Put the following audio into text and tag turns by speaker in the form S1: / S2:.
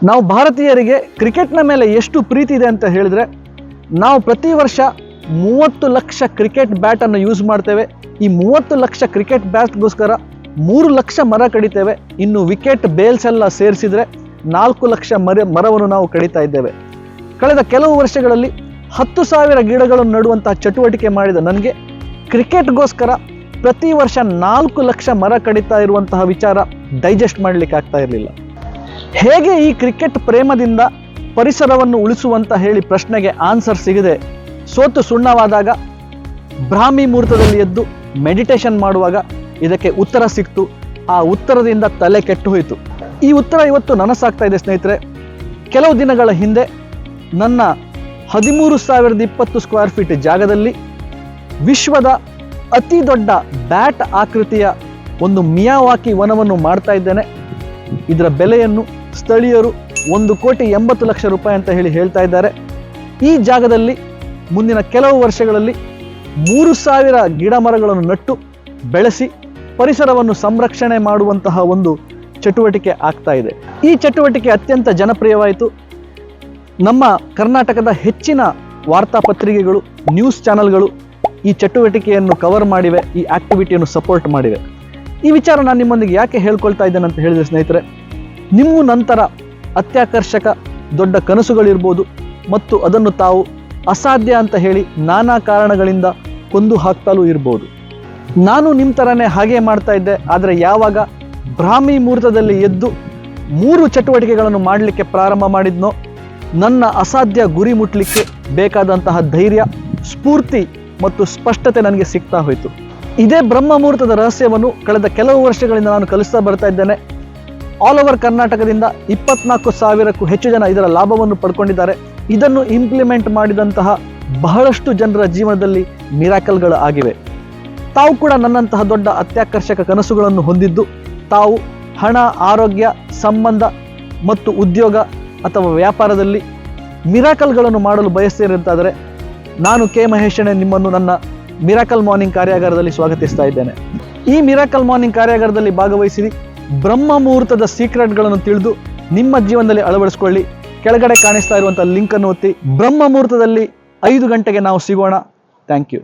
S1: ನಾವು ಭಾರತೀಯರಿಗೆ ಕ್ರಿಕೆಟ್ನ ಮೇಲೆ ಎಷ್ಟು ಪ್ರೀತಿ ಇದೆ ಅಂತ ಹೇಳಿದ್ರೆ, ನಾವು ಪ್ರತಿ ವರ್ಷ 30 ಲಕ್ಷ ಕ್ರಿಕೆಟ್ ಬ್ಯಾಟನ್ನು ಯೂಸ್ ಮಾಡ್ತೇವೆ. ಈ 30 ಲಕ್ಷ ಕ್ರಿಕೆಟ್ ಬ್ಯಾಟ್ಗೋಸ್ಕರ 3 ಲಕ್ಷ ಮರ ಕಡಿತೇವೆ. ಇನ್ನು ವಿಕೆಟ್ ಬೇಲ್ಸ್ ಎಲ್ಲ ಸೇರಿಸಿದ್ರೆ 4 ಲಕ್ಷ ಮರವನ್ನು ನಾವು ಕಡಿತಾ ಇದ್ದೇವೆ. ಕಳೆದ ಕೆಲವು ವರ್ಷಗಳಲ್ಲಿ 10,000 ಗಿಡಗಳನ್ನು ನೆಡುವಂತಹ ಚಟುವಟಿಕೆ ಮಾಡಿದ ನನಗೆ ಕ್ರಿಕೆಟ್ಗೋಸ್ಕರ ಪ್ರತಿ ವರ್ಷ 4 ಲಕ್ಷ ಮರ ಕಡಿತಾ ಇರುವಂತಹ ವಿಚಾರ ಡೈಜೆಸ್ಟ್ ಮಾಡಲಿಕ್ಕೆ ಆಗ್ತಾ ಇರಲಿಲ್ಲ. ಹೇಗೆ ಈ ಕ್ರಿಕೆಟ್ ಪ್ರೇಮದಿಂದ ಪರಿಸರವನ್ನು ಉಳಿಸುವಂತ ಹೇಳಿ ಪ್ರಶ್ನೆಗೆ ಆನ್ಸರ್ ಸಿಗದೆ ಸೋತು ಸುಣ್ಣವಾದಾಗ ಬ್ರಾಹ್ಮಿ ಮುಹೂರ್ತದಲ್ಲಿ ಎದ್ದು ಮೆಡಿಟೇಷನ್ ಮಾಡುವಾಗ ಇದಕ್ಕೆ ಉತ್ತರ ಸಿಕ್ತು. ಆ ಉತ್ತರದಿಂದ ತಲೆ ಕೆಟ್ಟು ಹೋಯಿತು. ಈ ಉತ್ತರ ಇವತ್ತು ನನಸಾಗ್ತಾ ಇದೆ ಸ್ನೇಹಿತರೆ. ಕೆಲವು ದಿನಗಳ ಹಿಂದೆ ನನ್ನ 13,020 ಸ್ಕ್ವೇರ್ ಫೀಟ್ ಜಾಗದಲ್ಲಿ ವಿಶ್ವದ ಅತಿ ದೊಡ್ಡ ಬ್ಯಾಟ್ ಆಕೃತಿಯ ಒಂದು ಮಿಯಾವಾಕಿ ವನವನ್ನು ಮಾಡ್ತಾ ಇದ್ದೇನೆ. ಇದರ ಬೆಲೆಯನ್ನು ಸ್ಥಳೀಯರು 1,80,00,000 ರೂಪಾಯಿ ಅಂತ ಹೇಳ್ತಾ ಇದ್ದಾರೆ. ಈ ಜಾಗದಲ್ಲಿ ಮುಂದಿನ ಕೆಲವು ವರ್ಷಗಳಲ್ಲಿ 3,000 ಗಿಡ ಮರಗಳನ್ನು ನಟ್ಟು ಬೆಳೆಸಿ ಪರಿಸರವನ್ನು ಸಂರಕ್ಷಣೆ ಮಾಡುವಂತಹ ಒಂದು ಚಟುವಟಿಕೆ ಆಗ್ತಾ ಇದೆ. ಈ ಚಟುವಟಿಕೆ ಅತ್ಯಂತ ಜನಪ್ರಿಯವಾಯಿತು. ನಮ್ಮ ಕರ್ನಾಟಕದ ಹೆಚ್ಚಿನ ವಾರ್ತಾಪತ್ರಿಕೆಗಳು, ನ್ಯೂಸ್ ಚಾನೆಲ್ಗಳು ಈ ಚಟುವಟಿಕೆಯನ್ನು ಕವರ್ ಮಾಡಿವೆ, ಈ ಆಕ್ಟಿವಿಟಿಯನ್ನು ಸಪೋರ್ಟ್ ಮಾಡಿವೆ. ಈ ವಿಚಾರ ನಾನು ನಿಮ್ಮೊಂದಿಗೆ ಯಾಕೆ ಹೇಳ್ಕೊಳ್ತಾ ಇದ್ದೇನೆ ಅಂತ ಹೇಳಿದ್ರೆ ಸ್ನೇಹಿತರೆ, ನಿಮ್ಮ ನಂತರ ಅತ್ಯಾಕರ್ಷಕ ದೊಡ್ಡ ಕನಸುಗಳಿರ್ಬೋದು ಮತ್ತು ಅದನ್ನು ತಾವು ಅಸಾಧ್ಯ ಅಂತ ಹೇಳಿ ನಾನಾ ಕಾರಣಗಳಿಂದ ಕೊಂದು ಹಾಕ್ತಲೂ ಇರ್ಬೋದು. ನಾನು ನಿಮ್ಮ ಥರನೇ ಹಾಗೆ ಮಾಡ್ತಾ ಇದ್ದೆ. ಆದರೆ ಯಾವಾಗ ಬ್ರಾಹ್ಮಿ ಮುಹೂರ್ತದಲ್ಲಿ ಎದ್ದು 3 ಚಟುವಟಿಕೆಗಳನ್ನು ಮಾಡಲಿಕ್ಕೆ ಪ್ರಾರಂಭ ಮಾಡಿದ್ನೋ, ನನ್ನ ಅಸಾಧ್ಯ ಗುರಿ ಮುಟ್ಟಲಿಕ್ಕೆ ಬೇಕಾದಂತಹ ಧೈರ್ಯ, ಸ್ಫೂರ್ತಿ ಮತ್ತು ಸ್ಪಷ್ಟತೆ ನನಗೆ ಸಿಗ್ತಾ ಹೋಯಿತು. ಇದೇ ಬ್ರಹ್ಮ ಮುಹೂರ್ತದ ರಹಸ್ಯವನ್ನು ಕಳೆದ ಕೆಲವು ವರ್ಷಗಳಿಂದ ನಾನು ಕಲಿಸ್ತಾ ಬರ್ತಾ ಇದ್ದೇನೆ. ಆಲ್ ಓವರ್ ಕರ್ನಾಟಕದಿಂದ 24,000ಕ್ಕೂ ಹೆಚ್ಚು ಜನ ಇದರ ಲಾಭವನ್ನು ಪಡ್ಕೊಂಡಿದ್ದಾರೆ. ಇದನ್ನು ಇಂಪ್ಲಿಮೆಂಟ್ ಮಾಡಿದಂತಹ ಬಹಳಷ್ಟು ಜನರ ಜೀವನದಲ್ಲಿ ಮಿರಾಕಲ್ಗಳು ಆಗಿವೆ. ತಾವು ಕೂಡ ನನ್ನಂತಹ ದೊಡ್ಡ ಅತ್ಯಾಕರ್ಷಕ ಕನಸುಗಳನ್ನು ಹೊಂದಿದ್ದು, ತಾವು ಹಣ, ಆರೋಗ್ಯ, ಸಂಬಂಧ ಮತ್ತು ಉದ್ಯೋಗ ಅಥವಾ ವ್ಯಾಪಾರದಲ್ಲಿ ಮಿರಾಕಲ್ಗಳನ್ನು ಮಾಡಲು ಬಯಸ್ತೀರಂತಾದರೆ ನಾನು ಕೆ ಮಹೇಶಣ್ಣ ನಿಮ್ಮನ್ನು ನನ್ನ ಮಿರಾಕಲ್ ಮಾರ್ನಿಂಗ್ ಕಾರ್ಯಾಗಾರದಲ್ಲಿ ಸ್ವಾಗತಿಸ್ತಾ ಇದ್ದೇನೆ. ಈ ಮಿರಾಕಲ್ ಮಾರ್ನಿಂಗ್ ಕಾರ್ಯಾಗಾರದಲ್ಲಿ ಭಾಗವಹಿಸಿ ಬ್ರಹ್ಮ ಮುಹೂರ್ತದ ಸೀಕ್ರೆಟ್ಗಳನ್ನು ತಿಳಿದು ನಿಮ್ಮ ಜೀವನದಲ್ಲಿ ಅಳವಡಿಸಿಕೊಳ್ಳಿ. ಕೆಳಗಡೆ ಕಾಣಿಸ್ತಾ ಇರುವಂತಹ ಲಿಂಕ್ ಅನ್ನು ಒತ್ತಿ. ಬ್ರಹ್ಮ ಮುಹೂರ್ತದಲ್ಲಿ 5 ಗಂಟೆಗೆ ನಾವು ಸಿಗೋಣ. Thank you.